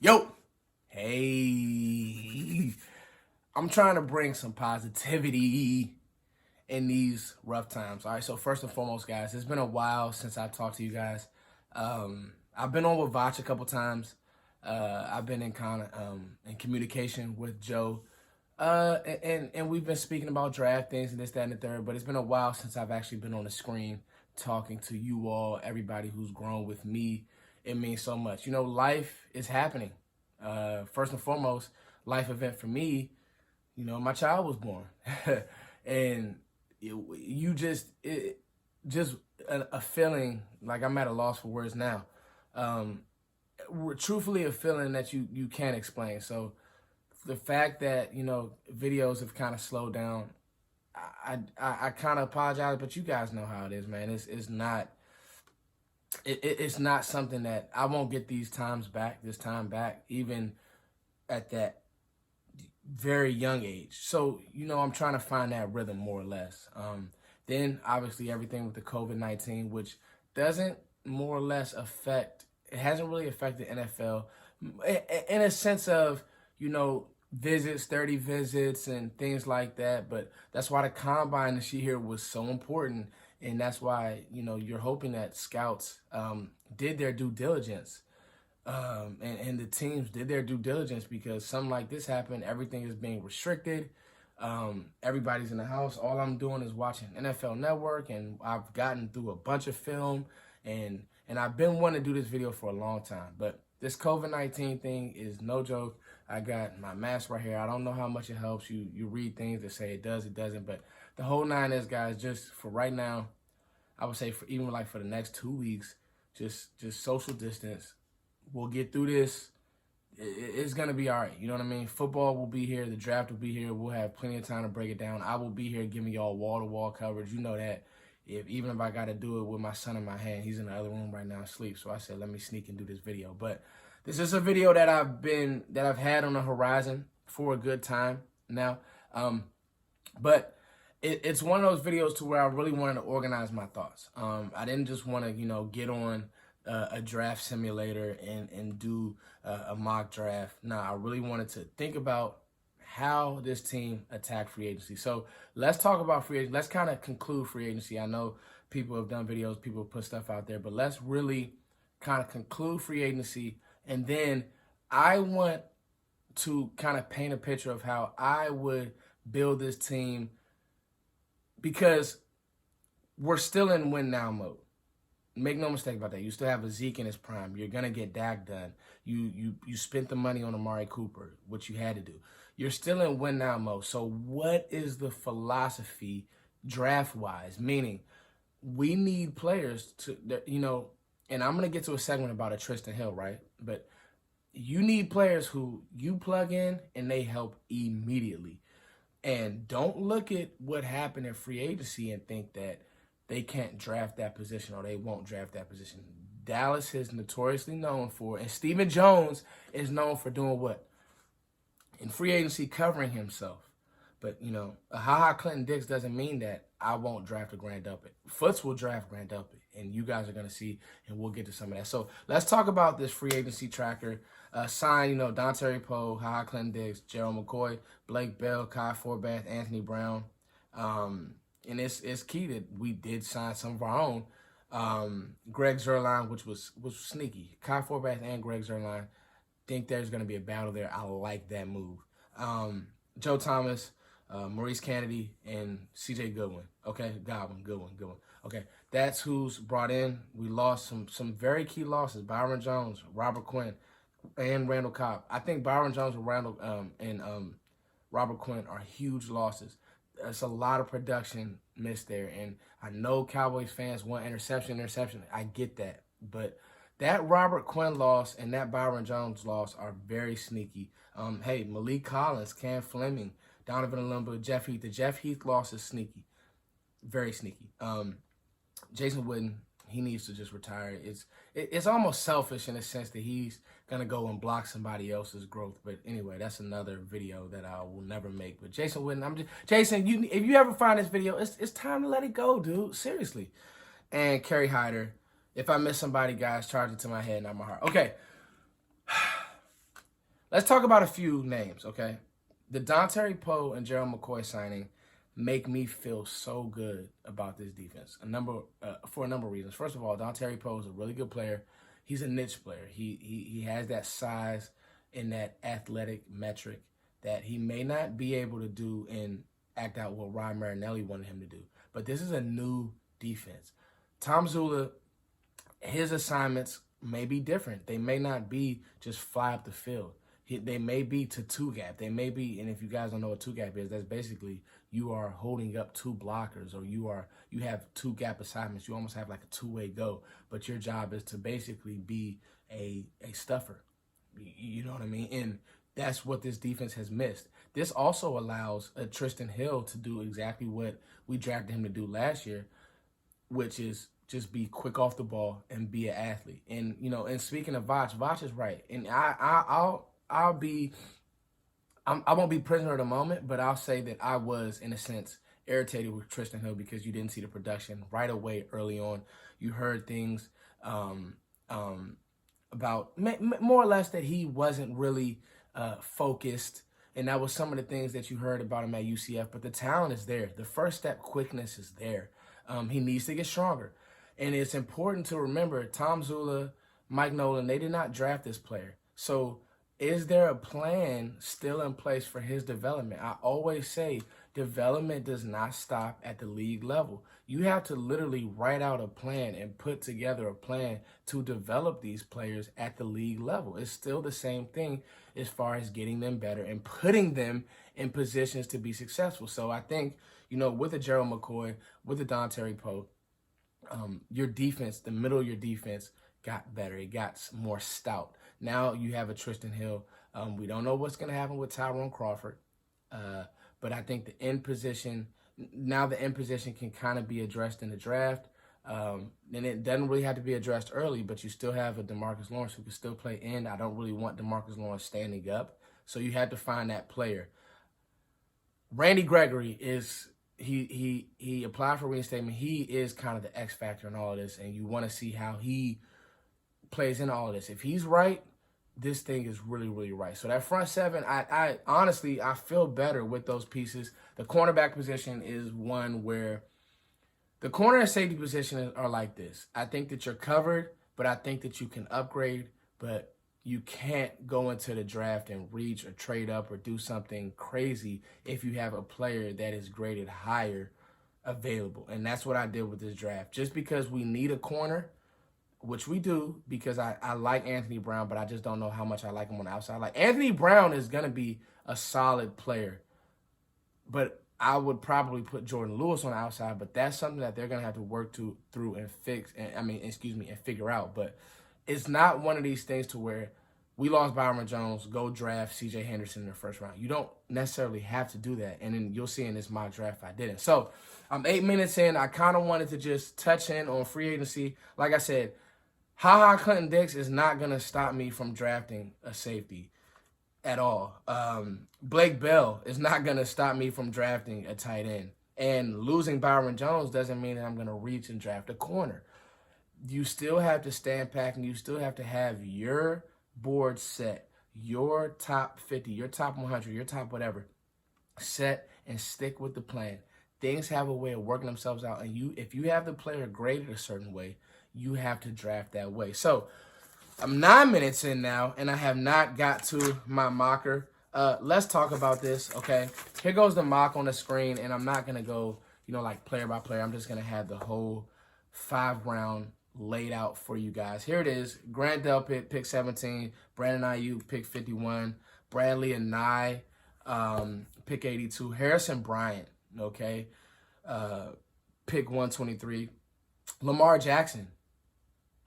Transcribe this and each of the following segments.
Yo, hey, I'm trying to bring some positivity in these rough times. All right, so first and foremost, guys, it's been a while since I've talked to you guys. I've been on with Vach a couple times. I've been in communication with Joe, and we've been speaking about draft things and this, that, and the third. But it's been a while since I've actually been on the screen talking to you all, everybody who's grown with me. It means so much. You know, life is happening. First and foremost, life event for me, you know, my child was born. And just a feeling like I'm at a loss for words now. Um, Truthfully, a feeling that you can't explain. So the fact that, you know, videos have kind of slowed down, I kind of apologize, but you guys know how it is, man. It's not something that I won't get this time back, even at that very young age. So, you know, I'm trying to find that rhythm more or less. Then obviously everything with the COVID-19, which doesn't more or less it hasn't really affected NFL in a sense of, you know, visits, 30 visits and things like that. But that's why the combine this year was so important. And that's why, you know, you're hoping that scouts did their due diligence and the teams did their due diligence, because something like this happened. Everything is being restricted. Everybody's in the house. All I'm doing is watching NFL Network, and I've gotten through a bunch of film, and I've been wanting to do this video for a long time. But this COVID-19 thing is no joke. I got my mask right here. I don't know how much it helps you. You read things that say it does, it doesn't, but the whole nine is, guys, just for right now, I would say for even like for the next 2 weeks, just social distance. We'll get through this. It's going to be all right. You know what I mean? Football will be here. The draft will be here. We'll have plenty of time to break it down. I will be here giving y'all wall-to-wall coverage. You know that. Even if I got to do it with my son in my hand, he's in the other room right now asleep. So I said, let me sneak and do this video. But this is a video that I've had on the horizon for a good time now. But it's one of those videos to where I really wanted to organize my thoughts. I didn't just want to, you know, get on a draft simulator and do a mock draft. Nah, I really wanted to think about how this team attacked free agency. So let's talk about free agency. Let's kind of conclude free agency. I know people have done videos, people have put stuff out there, but let's really kind of conclude free agency. And then I want to kind of paint a picture of how I would build this team, because we're still in win now mode. Make no mistake about that. You still have a Zeke in his prime. You're gonna get Dak done. You spent the money on Amari Cooper, which you had to do. You're still in win now mode. So what is the philosophy draft wise? Meaning, we need players to, you know, and I'm gonna get to a segment about a Tristan Hill, right? But you need players who you plug in and they help immediately. And don't look at what happened in free agency and think that they can't draft that position or they won't draft that position. Dallas is notoriously known for, and Stephen Jones is known for doing what? In free agency, covering himself. But, you know, a Ha Clinton Dix doesn't mean that I won't draft a Grant Delpit. Foots will draft Grant Delpit, and you guys are going to see, and we'll get to some of that. So let's talk about this free agency tracker. Sign, you know, Dontari Poe, Ha Clinton Dix, Gerald McCoy, Blake Bell, Kai Forbath, Anthony Brown. And it's key that we did sign some of our own. Greg Zuerlein, which was sneaky. Kai Forbath and Greg Zuerlein. Think there's going to be a battle there. I like that move. Joe Thomas, Maurice Kennedy, and C.J. Goodwin. Okay, Goodwin. Okay, that's who's brought in. We lost some very key losses. Byron Jones, Robert Quinn, and Randall Cobb. I think Byron Jones and Robert Quinn are huge losses. It's a lot of production missed there. And I know Cowboys fans want interception. I get that. But that Robert Quinn loss and that Byron Jones loss are very sneaky. Hey, Malik Collins, Cam Fleming, Donovan Olumba, Jeff Heath. The Jeff Heath loss is sneaky. Very sneaky. Jason Witten, he needs to just retire. It's almost selfish in a sense that he's going to go and block somebody else's growth. But anyway, that's another video that I will never make. But Jason Witten, Jason, if you ever find this video, it's time to let it go, dude. Seriously. And Kerry Hyder. If I miss somebody, guys, charge it to my head, not my heart. Okay. let's talk about a few names, okay? The Dontari Poe and Gerald McCoy signing make me feel so good about this defense. For a number of reasons. First of all, Dontari Poe is a really good player. He's a niche player. He has that size and that athletic metric that he may not be able to do and act out what Ryan Marinelli wanted him to do. But this is a new defense. Tom Zula, his assignments may be different. They may not be just fly up the field. They may be to two gap. They may be, and if you guys don't know what two gap is, that's basically you are holding up two blockers, or you have two gap assignments. You almost have like a two-way go, but your job is to basically be a stuffer. You know what I mean? And that's what this defense has missed. This also allows Tristan Hill to do exactly what we drafted him to do last year, which is just be quick off the ball and be an athlete. And and speaking of Vach is right. And I won't be prisoner of the moment, but I'll say that I was, in a sense, irritated with Tristan Hill because you didn't see the production right away early on. You heard things about more or less that he wasn't really focused, and that was some of the things that you heard about him at UCF. But the talent is there. The first step quickness is there. He needs to get stronger. And it's important to remember, Tom Zula, Mike Nolan, they did not draft this player. So is there a plan still in place for his development? I always say development does not stop at the league level. You have to literally write out a plan and put together a plan to develop these players at the league level. It's still the same thing as far as getting them better and putting them in positions to be successful. So I think, with the Gerald McCoy, with the Dontari Poe, your defense, the middle of your defense got better. It got more stout. Now you have a Tristan Hill. We don't know what's going to happen with Tyrone Crawford. But I think the end position can kind of be addressed in the draft. And it doesn't really have to be addressed early, but you still have a DeMarcus Lawrence who can still play end. I don't really want DeMarcus Lawrence standing up. So you had to find that player. Randy Gregory is... He applied for reinstatement. He is kind of the X factor in all of this, and you want to see how he plays in all of this. If he's right, this thing is really, really right. So that front seven, I honestly, I feel better with those pieces. The cornerback position is one where the corner and safety position are like this. I think that you're covered, but I think that you can upgrade, but you can't go into the draft and reach or trade up or do something crazy if you have a player that is graded higher available. And that's what I did with this draft. Just because we need a corner, which we do, because I like Anthony Brown, but I just don't know how much I like him on the outside. Like, Anthony Brown is going to be a solid player, but I would probably put Jordan Lewis on the outside, but that's something that they're going to have to work through and figure out. But it's not one of these things to where we lost Byron Jones, go draft C.J. Henderson in the first round. You don't necessarily have to do that. And then you'll see in this mock draft I didn't. So I'm 8 minutes in. I kind of wanted to just touch in on free agency. Like I said, HaHa Clinton-Dix is not going to stop me from drafting a safety at all. Blake Bell is not going to stop me from drafting a tight end. And losing Byron Jones doesn't mean that I'm going to reach and draft a corner. You still have to stand back, and you still have to have your board set, your top 50, your top 100, your top whatever, set and stick with the plan. Things have a way of working themselves out, and if you have the player graded a certain way, you have to draft that way. So I'm 9 minutes in now, and I have not got to my mocker. Let's talk about this, okay? Here goes the mock on the screen, and I'm not going to go, like player by player. I'm just going to have the whole 5-round laid out for you guys. Here it is. Grant Delpit, pick 17. Brandon Aiyuk, pick 51. Bradlee and Anee, pick 82. Harrison BRYANT, okay, pick 123. Lamar Jackson,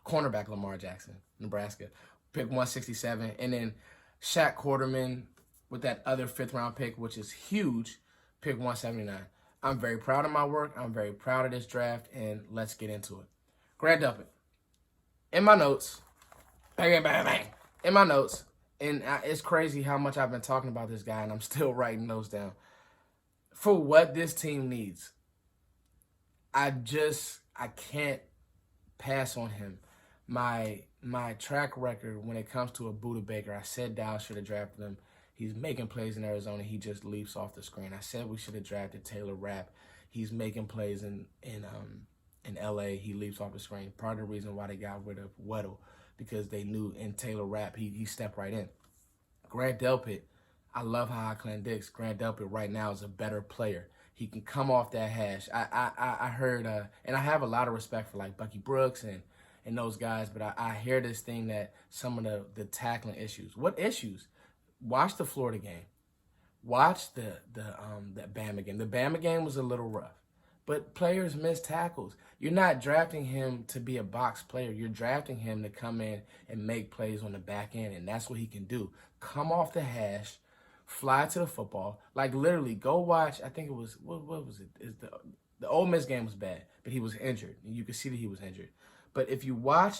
cornerback Lamar Jackson, Nebraska, pick 167. And then Shaq Quarterman with that other 5th-round pick, which is huge, pick 179. I'm very proud of my work. I'm very proud of this draft, and let's get into it. Grant Delpit. In my notes, bang, bang, bang, in my notes, and it's crazy how much I've been talking about this guy, and I'm still writing those down. For what this team needs, I can't pass on him. My my track record when it comes to a Buda Baker, I said Dallas should have drafted him. He's making plays in Arizona. He just leaps off the screen. I said we should have drafted Taylor Rapp. He's making plays in LA. He leaps off the screen. Part of the reason why they got rid of Weddle, because they knew in Taylor Rapp he stepped right in. Grant Delpit, I love how I predicts. Grant Delpit right now is a better player. He can come off that hash. I heard, and I have a lot of respect for like Bucky Brooks and those guys, but I hear this thing that some of the tackling issues. What issues? Watch the Florida game. Watch the Bama game. The Bama game was a little rough, but players miss tackles. You're not drafting him to be a box player. You're drafting him to come in and make plays on the back end, and that's what he can do. Come off the hash, fly to the football. Like literally, go watch. I think it was what was it? The Ole Miss game was bad, but he was injured, and you could see that he was injured. But if you watch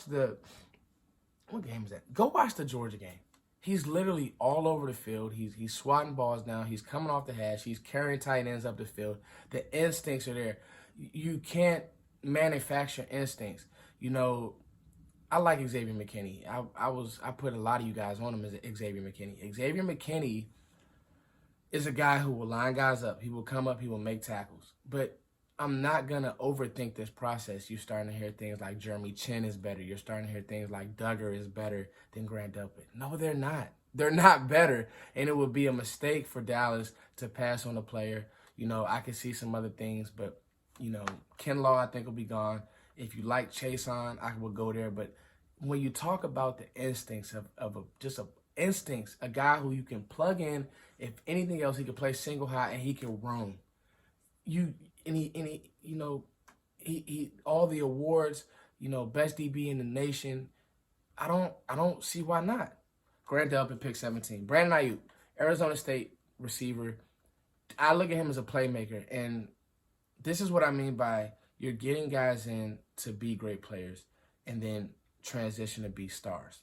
what game is that? Go watch the Georgia game. He's literally all over the field. He's swatting balls down. He's coming off the hash. He's carrying tight ends up the field. The instincts are there. You can't manufacture instincts. You know, I like Xavier McKinney. I put a lot of you guys on him as Xavier McKinney. Xavier McKinney is a guy who will line guys up. He will come up. He will make tackles. But I'm not going to overthink this process. You're starting to hear things like Jeremy Chin is better. You're starting to hear things like Duggar is better than Grant Delpit. No, they're not. They're not better. And it would be a mistake for Dallas to pass on a player. You know, I could see some other things, but, you know, Kinlaw I think will be gone. If you like Chason, I will go there. But when you talk about the instincts instincts, a guy who you can plug in, if anything else, he can play single high and he can roam. He all the awards, you know, best DB in the nation. I don't see why not. Grant Delpit pick 17. Brandon Aiyuk, Arizona State receiver. I look at him as a playmaker, and this is what I mean by you're getting guys in to be great players and then transition to be stars.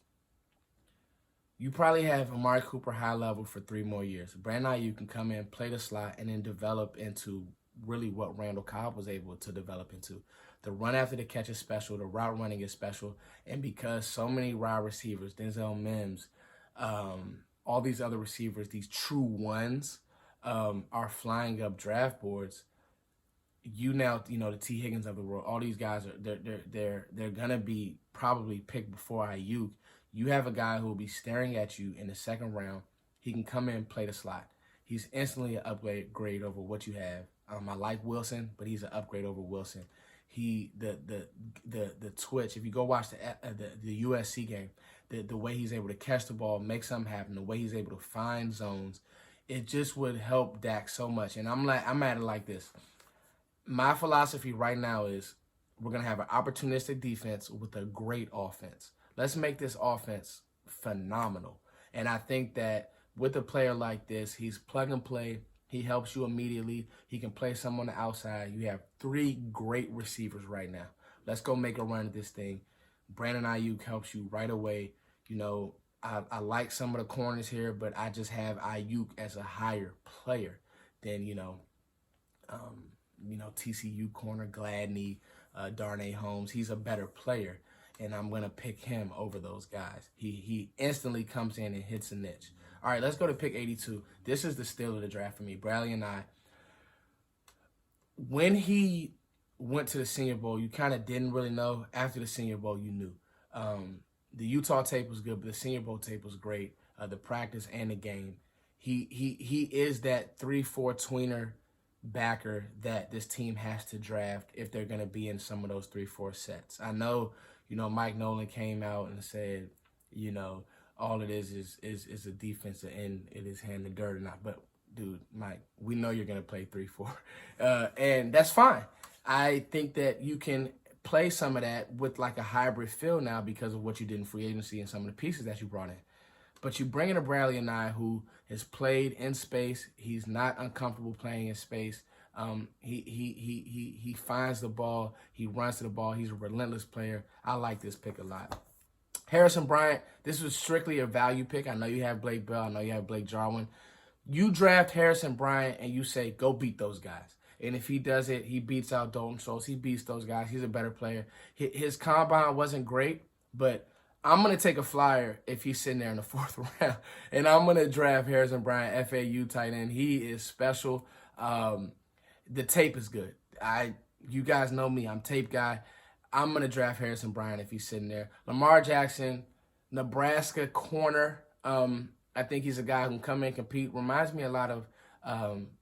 You probably have Amari Cooper high level for 3 more years. Brandon Aiyuk can come in, play the slot, and then develop into really what Randall Cobb was able to develop into. The run after the catch is special. The route running is special. And because so many wide receivers, Denzel Mims, all these other receivers, these true ones, are flying up draft boards, the T. Higgins of the world, all these guys they're gonna be probably picked before Aiyuk. You have a guy who will be staring at you in the second round. He can come in and play the slot. He's instantly an upgrade over what you have. I like Wilson, but he's an upgrade over Wilson. The twitch. If you go watch the USC game, the way he's able to catch the ball, make something happen, the way he's able to find zones, it just would help Dak so much. And I'm at it like this. My philosophy right now is we're gonna have an opportunistic defense with a great offense. Let's make this offense phenomenal. And I think that with a player like this, he's plug and play. He helps you immediately. He can play some on the outside. You have 3 great receivers right now. Let's go make a run at this thing. Brandon Aiyuk helps you right away. You know, I like some of the corners here, but I just have Aiyuk as a higher player than, TCU corner, Gladney, Darnay Holmes. He's a better player, and I'm going to pick him over those guys. He instantly comes in and hits a niche. All right, let's go to pick 82. This is the steal of the draft for me. Bradlee and I, when he went to the Senior Bowl, you kind of didn't really know. After the Senior Bowl, you knew. The Utah tape was good, but the Senior Bowl tape was great. The practice and the game. He is that 3-4 tweener backer that this team has to draft if they're going to be in some of those 3-4 sets. I know, Mike Nolan came out and said, all it is a defense and it is hand the dirt or not. But, dude, Mike, we know you're going to play 3-4. And that's fine. I think that you can play some of that with like a hybrid feel now because of what you did in free agency and some of the pieces that you brought in. But you bring in a Bradlee and I who has played in space. He's not uncomfortable playing in space. He finds the ball. He runs to the ball. He's a relentless player. I like this pick a lot. Harrison BRYANT, this was strictly a value pick. I know you have Blake Bell. I know you have Blake Jarwin. You draft Harrison BRYANT and you say, go beat those guys. And if he does it, he beats out Dalton Schultz. He beats those guys. He's a better player. His combine wasn't great, but I'm going to take a flyer if he's sitting there in the 4th round, and I'm going to draft Harrison BRYANT FAU tight end. He is special. The tape is good. You guys know me. I'm tape guy. I'm going to draft Harrison BRYANT if he's sitting there. Lamar Jackson, Nebraska corner. I think he's a guy who can come in and compete. Reminds me a lot of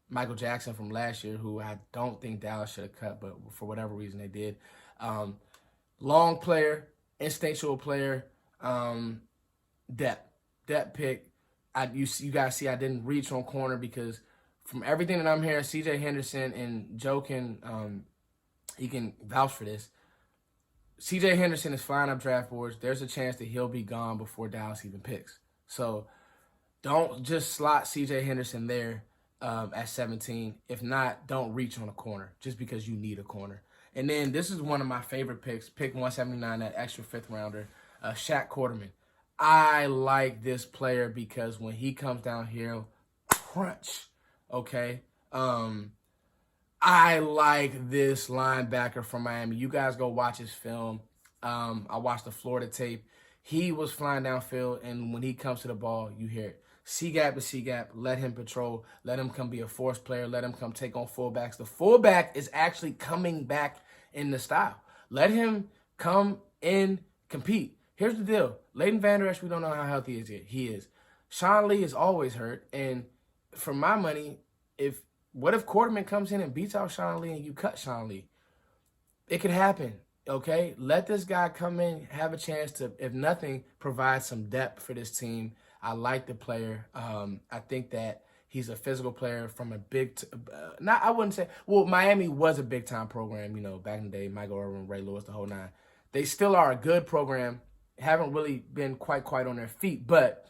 Michael Jackson from last year, who I don't think Dallas should have cut, but for whatever reason they did. Long player, instinctual player, depth pick. You guys see I didn't reach on corner because from everything that I'm hearing, C.J. Henderson and Joe he can vouch for this. C.J. Henderson is flying up draft boards. There's a chance that he'll be gone before Dallas even picks. So don't just slot C.J. Henderson there at 17. If not, don't reach on a corner just because you need a corner. And then this is one of my favorite picks, pick 179, that extra 5th rounder, Shaq Quarterman. I like this player because when he comes down here, crunch, okay? I like this linebacker from Miami. You guys go watch his film. I watched the Florida tape. He was flying downfield, and when he comes to the ball, you hear it. C-gap to C-gap. Let him patrol. Let him come be a force player. Let him come take on fullbacks. The fullback is actually coming back in the style. Let him come in, compete. Here's the deal. Leighton Vander Esch, we don't know how healthy he is. Sean Lee is always hurt, and for my money, what if Quarterman comes in and beats out Sean Lee and you cut Sean Lee? It could happen, okay? Let this guy come in, have a chance to, if nothing, provide some depth for this team. I like the player. I think that he's a physical player from a I wouldn't say, well, Miami was a big-time program, back in the day, Michael Irvin, Ray Lewis, the whole nine. They still are a good program, haven't really been quite on their feet, but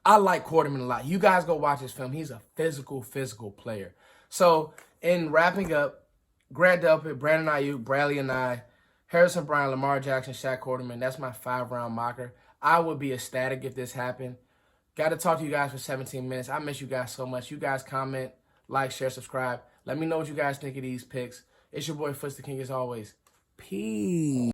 I like Quarterman a lot. You guys go watch his film. He's a physical player. So, in wrapping up, Grant Delpit, Brandon Aiyuk, Bradlee, Anee, Harrison BRYANT, Lamar Jackson, Shaq Quarterman. That's my 5-round mocker. I would be ecstatic if this happened. Got to talk to you guys for 17 minutes. I miss you guys so much. You guys comment, like, share, subscribe. Let me know what you guys think of these picks. It's your boy Foots the King as always. Peace.